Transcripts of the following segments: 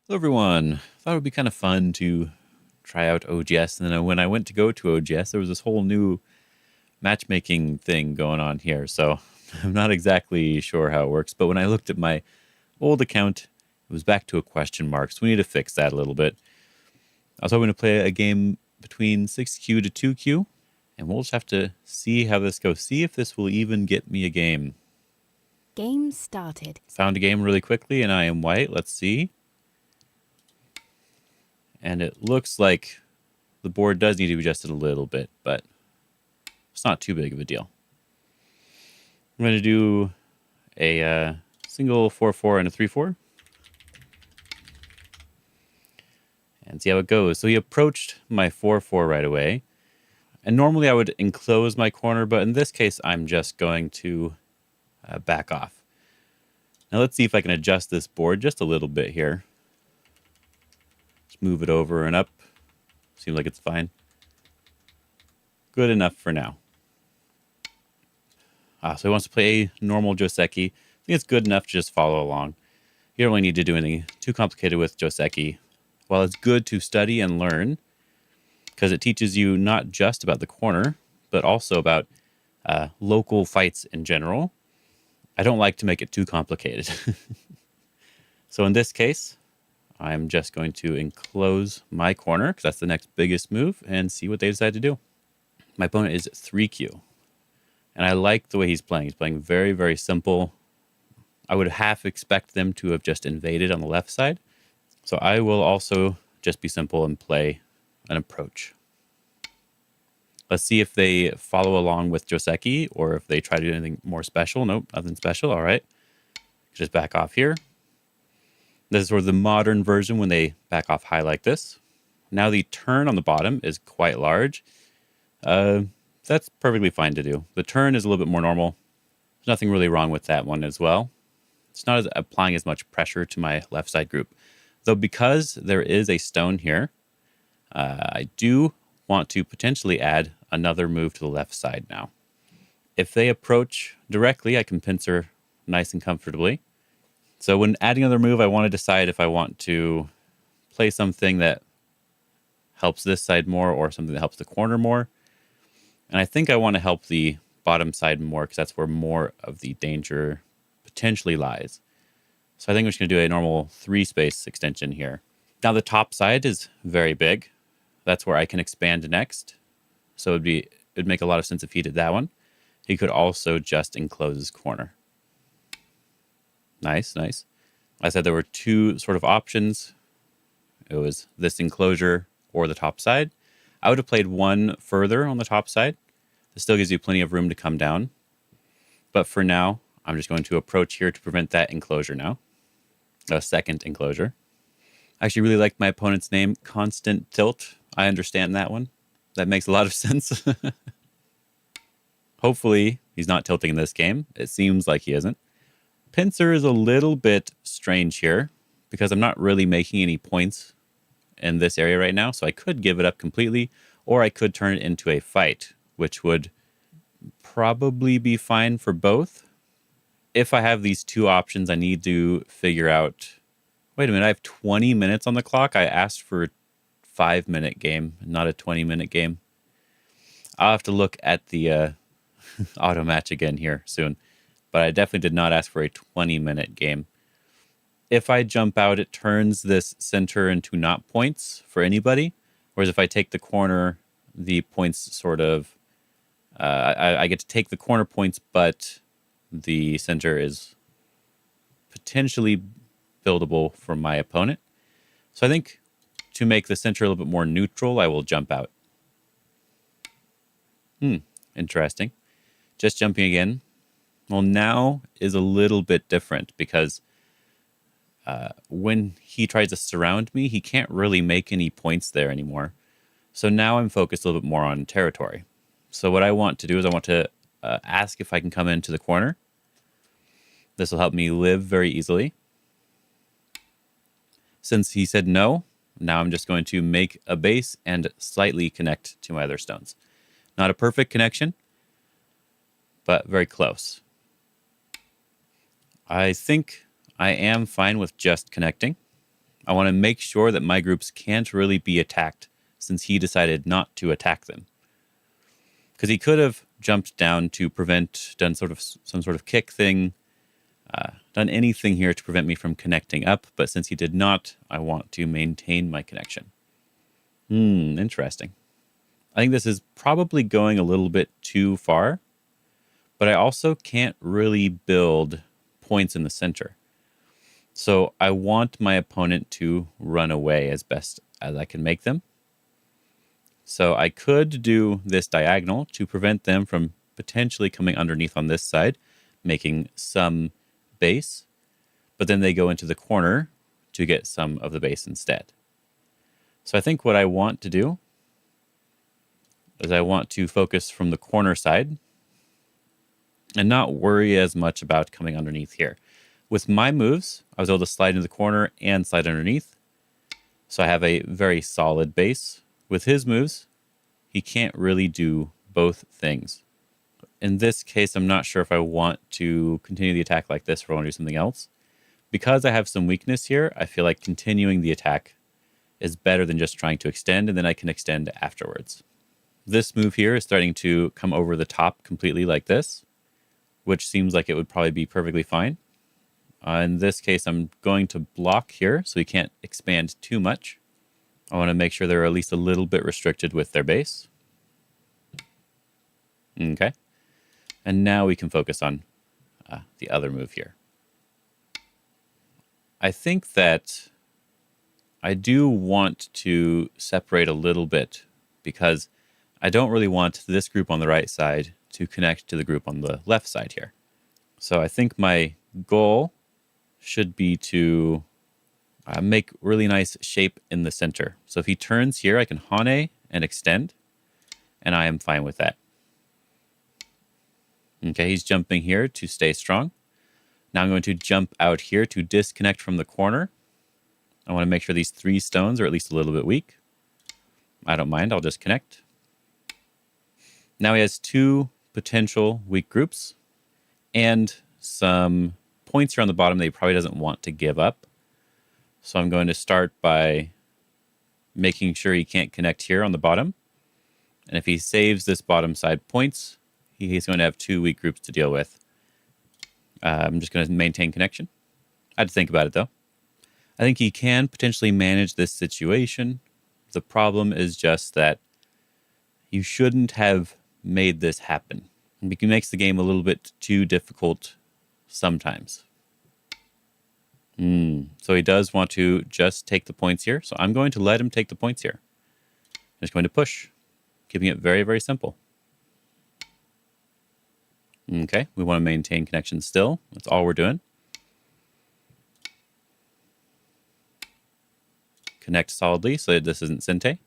Hello, everyone. Thought it would be kind of fun to try out OGS. And then when I went to go to OGS, there was this whole new matchmaking thing going on here. So I'm not exactly sure how it works. But when I looked at my old account, it was back to a question mark. So we need to fix that a little bit. I was hoping to play a game between 6Q to 2Q. And we'll just have to see how this goes. See if this will even get me a game. Game started. Found a game really quickly, and I am white. Let's see. And it looks like the board does need to be adjusted a little bit, but it's not too big of a deal. I'm going to do a single 4-4 and a 3-4. And see how it goes. So he approached my 4-4 right away. And normally I would enclose my corner, but in this case, I'm just going to back off. Now let's see if I can adjust this board just a little bit here. Just move it over and up. Seems like it's fine. Good enough for now. So he wants to play a normal Joseki. I think it's good enough to just follow along. You don't really need to do anything too complicated with Joseki. While it's good to study and learn, because it teaches you not just about the corner, but also about local fights in general, I don't like to make it too complicated. So in this case, I'm just going to enclose my corner, because that's the next biggest move, and see what they decide to do. My opponent is 3Q. And I like the way he's playing. He's playing very, very simple. I would half expect them to have just invaded on the left side. So I will also just be simple and play an approach. Let's see if they follow along with Joseki or if they try to do anything more special. Nope, nothing special. All right. Just back off here. This is sort of the modern version when they back off high like this. Now the turn on the bottom is quite large. That's perfectly fine to do. The turn is a little bit more normal. There's nothing really wrong with that one as well. It's not applying as much pressure to my left side group. Though because there is a stone here, I do want to potentially add another move to the left side now. If they approach directly, I can pincer nice and comfortably. So when adding another move, I want to decide if I want to play something that helps this side more or something that helps the corner more. And I think I want to help the bottom side more because that's where more of the danger potentially lies. So I think I'm just going to do a normal 3-space extension here. Now the top side is very big. That's where I can expand next. So it'd make a lot of sense if he did that one. He could also just enclose his corner. Nice, nice. I said there were two sort of options. It was this enclosure or the top side. I would have played one further on the top side. This still gives you plenty of room to come down. But for now, I'm just going to approach here to prevent that enclosure now. A second enclosure. I actually really like my opponent's name, Constant Tilt. I understand that one. That makes a lot of sense. Hopefully, he's not tilting in this game. It seems like he isn't. Pincer is a little bit strange here because I'm not really making any points in this area right now. So I could give it up completely, or I could turn it into a fight, which would probably be fine for both. If I have these two options, I need to figure out, wait a minute, I have 20 minutes on the clock. I asked for a 5-minute game, not a 20-minute game. I'll have to look at the auto match again here soon. But I definitely did not ask for a 20-minute game. If I jump out, it turns this center into not points for anybody. Whereas if I take the corner, the points sort of... I get to take the corner points, but the center is potentially buildable for my opponent. So I think to make the center a little bit more neutral, I will jump out. Interesting. Just jumping again. Well, now is a little bit different because when he tries to surround me, he can't really make any points there anymore. So now I'm focused a little bit more on territory. So what I want to do is I want to ask if I can come into the corner. This will help me live very easily. Since he said no, now I'm just going to make a base and slightly connect to my other stones. Not a perfect connection, but very close. I think I am fine with just connecting. I want to make sure that my groups can't really be attacked since he decided not to attack them. Because he could have jumped down to prevent, done some sort of kick thing, done anything here to prevent me from connecting up. But since he did not, I want to maintain my connection. Interesting. I think this is probably going a little bit too far, but I also can't really build points in the center. So I want my opponent to run away as best as I can make them. So I could do this diagonal to prevent them from potentially coming underneath on this side, making some base, but then they go into the corner to get some of the base instead. So I think what I want to do is I want to focus from the corner side and not worry as much about coming underneath here. With my moves, I was able to slide into the corner and slide underneath. So I have a very solid base. With his moves, he can't really do both things. In this case, I'm not sure if I want to continue the attack like this or I want to do something else. Because I have some weakness here, I feel like continuing the attack is better than just trying to extend, and then I can extend afterwards. This move here is starting to come over the top completely like this, which seems like it would probably be perfectly fine. In this case, I'm going to block here so he can't expand too much. I want to make sure they're at least a little bit restricted with their base. Okay. And now we can focus on the other move here. I think that I do want to separate a little bit because I don't really want this group on the right side to connect to the group on the left side here. So I think my goal should be to make really nice shape in the center. So if he turns here, I can Hane and extend, and I am fine with that. Okay, he's jumping here to stay strong. Now I'm going to jump out here to disconnect from the corner. I want to make sure these 3 stones are at least a little bit weak. I don't mind, I'll just connect. Now he has 2 potential weak groups and some points here on the bottom that he probably doesn't want to give up. So I'm going to start by making sure he can't connect here on the bottom. And if he saves this bottom side points, he's going to have 2 weak groups to deal with. I'm just going to maintain connection. I had to think about it, though. I think he can potentially manage this situation. The problem is just that you shouldn't have made this happen. It makes the game a little bit too difficult sometimes. So he does want to just take the points here. So I'm going to let him take the points here. I'm just going to push, keeping it very, very simple. Okay, we want to maintain connection still. That's all we're doing. Connect solidly so that this isn't Sente.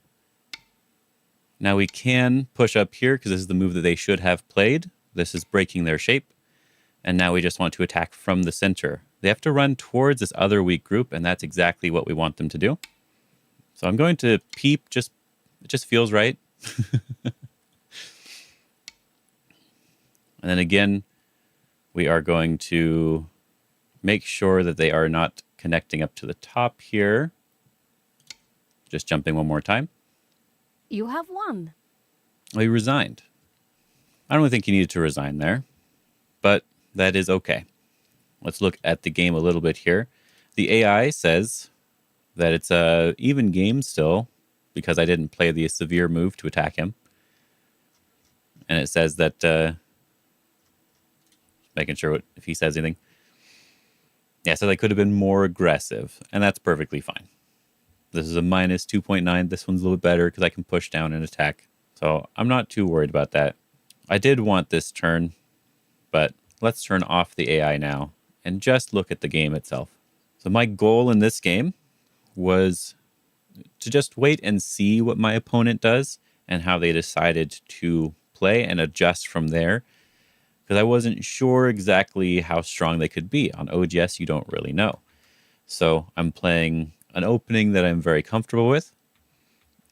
Now we can push up here because this is the move that they should have played. This is breaking their shape. And now we just want to attack from the center. They have to run towards this other weak group, and that's exactly what we want them to do. So I'm going to peep, it just feels right. And then again, we are going to make sure that they are not connecting up to the top here. Just jumping one more time. You have won. Oh, he resigned. I don't really think he needed to resign there, but that is okay. Let's look at the game a little bit here. The AI says that it's a even game still because I didn't play the severe move to attack him. And it says that, making sure if he says anything. Yeah, so they could have been more aggressive, and that's perfectly fine. This is a minus 2.9. This one's a little bit better because I can push down and attack. So I'm not too worried about that. I did want this turn, but let's turn off the AI now and just look at the game itself. So my goal in this game was to just wait and see what my opponent does and how they decided to play and adjust from there. Because I wasn't sure exactly how strong they could be. On OGS, you don't really know. So I'm playing an opening that I'm very comfortable with.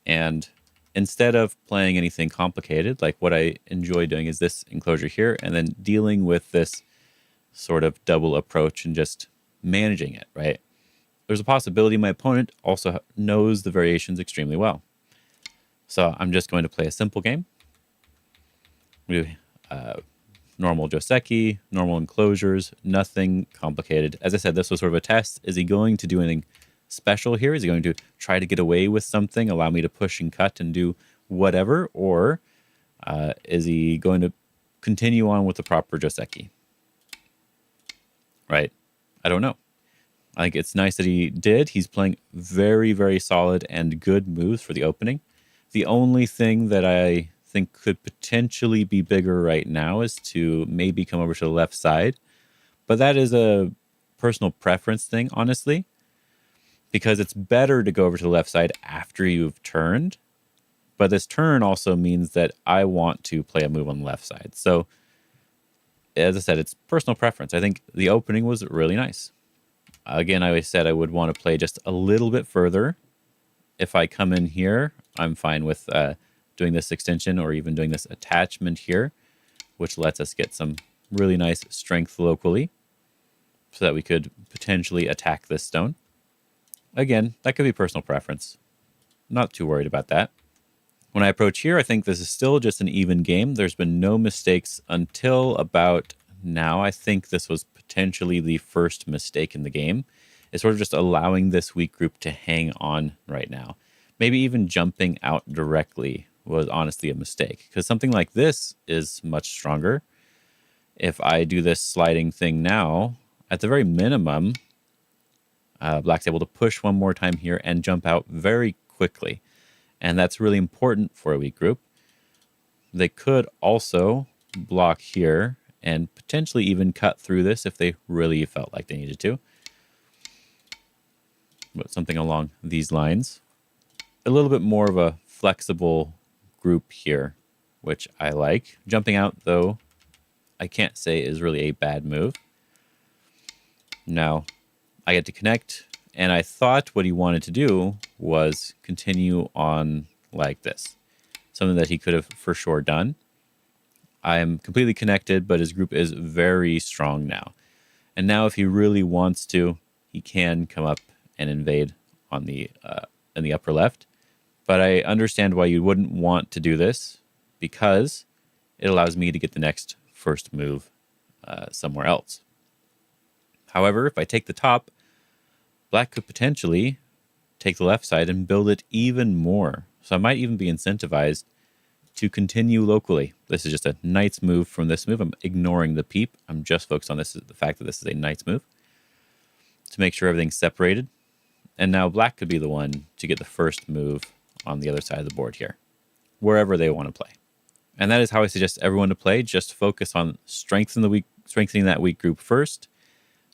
And instead of playing anything complicated, like what I enjoy doing is this enclosure here, and then dealing with this sort of double approach and just managing it, right? there's a possibility my opponent also knows the variations extremely well. So I'm just going to play a simple game. We normal Joseki, normal enclosures, nothing complicated. As I said, this was sort of a test. Is he going to do anything special here? Is he going to try to get away with something, allow me to push and cut and do whatever? Or is he going to continue on with the proper Joseki? Right? I don't know. I think it's nice that he did. He's playing very, very solid and good moves for the opening. The only thing that I think could potentially be bigger right now is to maybe come over to the left side. But that is a personal preference thing, honestly, because it's better to go over to the left side after you've turned. But this turn also means that I want to play a move on the left side. So, as I said, it's personal preference. I think the opening was really nice. Again, I always said I would want to play just a little bit further. If I come in here, I'm fine with doing this extension or even doing this attachment here, which lets us get some really nice strength locally so that we could potentially attack this stone. Again, that could be personal preference. Not too worried about that. When I approach here, I think this is still just an even game. There's been no mistakes until about now. I think this was potentially the first mistake in the game. It's sort of just allowing this weak group to hang on right now. Maybe even jumping out directly was honestly a mistake, because something like this is much stronger. If I do this sliding thing now, at the very minimum, Black's able to push one more time here and jump out very quickly. And that's really important for a weak group. They could also block here and potentially even cut through this if they really felt like they needed to. But something along these lines. A little bit more of a flexible group here, which I like. Jumping out, though, I can't say is really a bad move. Now, I get to connect, and I thought what he wanted to do was continue on like this. Something that he could have for sure done. I am completely connected, but his group is very strong now. And now if he really wants to, he can come up and invade on the in the upper left. But I understand why you wouldn't want to do this, because it allows me to get the next first move somewhere else. However, if I take the top, Black could potentially take the left side and build it even more. So I might even be incentivized to continue locally. This is just a knight's move from this move. I'm ignoring the peep. I'm just focused on this, the fact that this is a knight's move to make sure everything's separated. And now Black could be the one to get the first move on the other side of the board here, wherever they want to play. And that is how I suggest everyone to play. Just focus on strengthening that weak group first.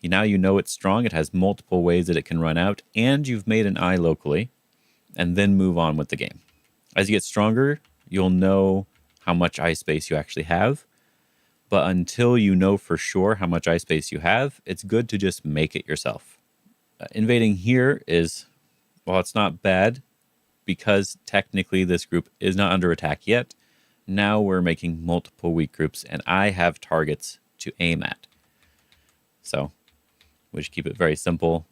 Now you know it's strong. It has multiple ways that it can run out, and you've made an eye locally, and then move on with the game. As you get stronger, you'll know how much eye space you actually have. But until you know for sure how much eye space you have, it's good to just make it yourself. Invading here is, well, it's not bad, because technically this group is not under attack yet. Now we're making multiple weak groups, and I have targets to aim at. So we should keep it very simple.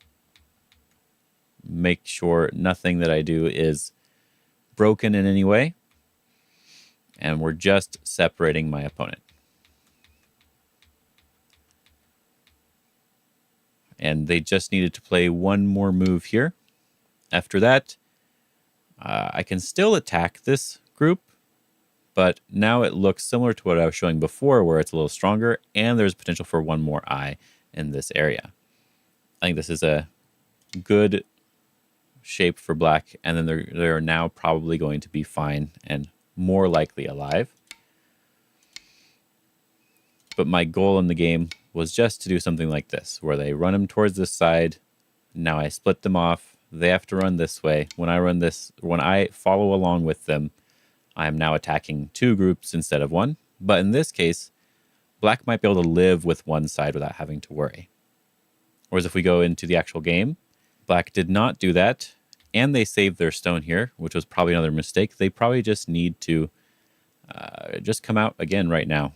Make sure nothing that I do is broken in any way. And we're just separating my opponent. And they just needed to play one more move here. After that, I can still attack this group, but now it looks similar to what I was showing before, where it's a little stronger, and there's potential for one more eye in this area. I think this is a good shape for Black, and then they're now probably going to be fine and more likely alive. But my goal in the game was just to do something like this, where they run them towards this side. Now I split them off. They have to run this way. When I follow along with them, I am now attacking two groups instead of one. But in this case, Black might be able to live with one side without having to worry. Whereas if we go into the actual game, Black did not do that, and they saved their stone here, which was probably another mistake. They probably just need to just come out again right now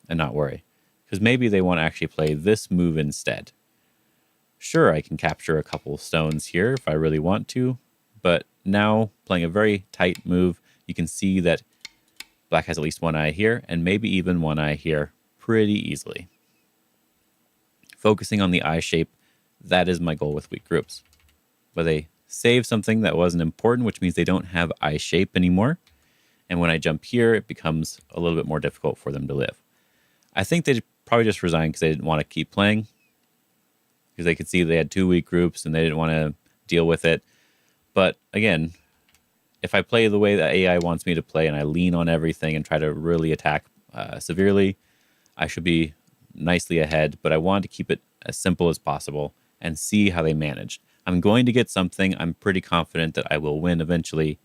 and not worry. Because maybe they want to actually play this move instead. Sure, I can capture a couple stones here if I really want to, but now playing a very tight move, you can see that black has at least one eye here, and maybe even one eye here pretty easily. Focusing on the eye shape, that is my goal with weak groups. But they save something that wasn't important, which means they don't have eye shape anymore. And when I jump here, it becomes a little bit more difficult for them to live. I think they probably just resigned because they didn't want to keep playing, because they could see they had 2 weak groups and they didn't want to deal with it. But again, if I play the way that AI wants me to play and I lean on everything and try to really attack severely, I should be nicely ahead. But I want to keep it as simple as possible and see how they manage. I'm going to get something. I'm pretty confident that I will win eventually.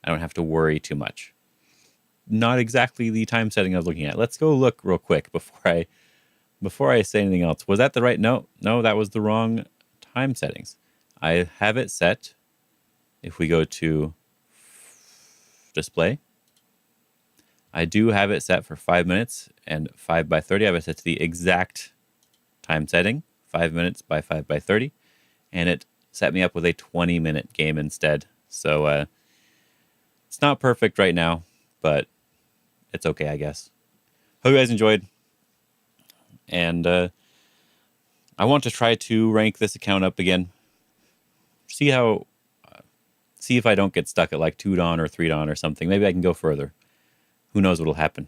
I don't have to worry too much. Not exactly the time setting I was looking at. Let's go look real quick before I say anything else. Was that the right? No, that was the wrong time settings. I have it set. If we go to display, I do have it set for 5 minutes and 5x30. I have it set to the exact time setting, 5 minutes by 5x30, and it set me up with a 20-minute game instead. So it's not perfect right now, but it's okay, I guess. Hope you guys enjoyed. And I want to try to rank this account up again. See if I don't get stuck at like 2 Dawn or 3 Dawn or something. Maybe I can go further. Who knows what'll happen.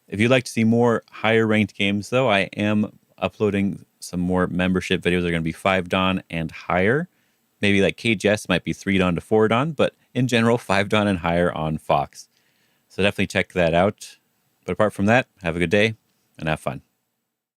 If you'd like to see more higher ranked games, though, I am uploading some more membership videos. They're going to be 5 Dawn and higher. Maybe like KGS might be 3 Dawn to 4 Dawn, but in general, 5 Dawn and higher on Fox. So definitely check that out. But apart from that, have a good day and have fun.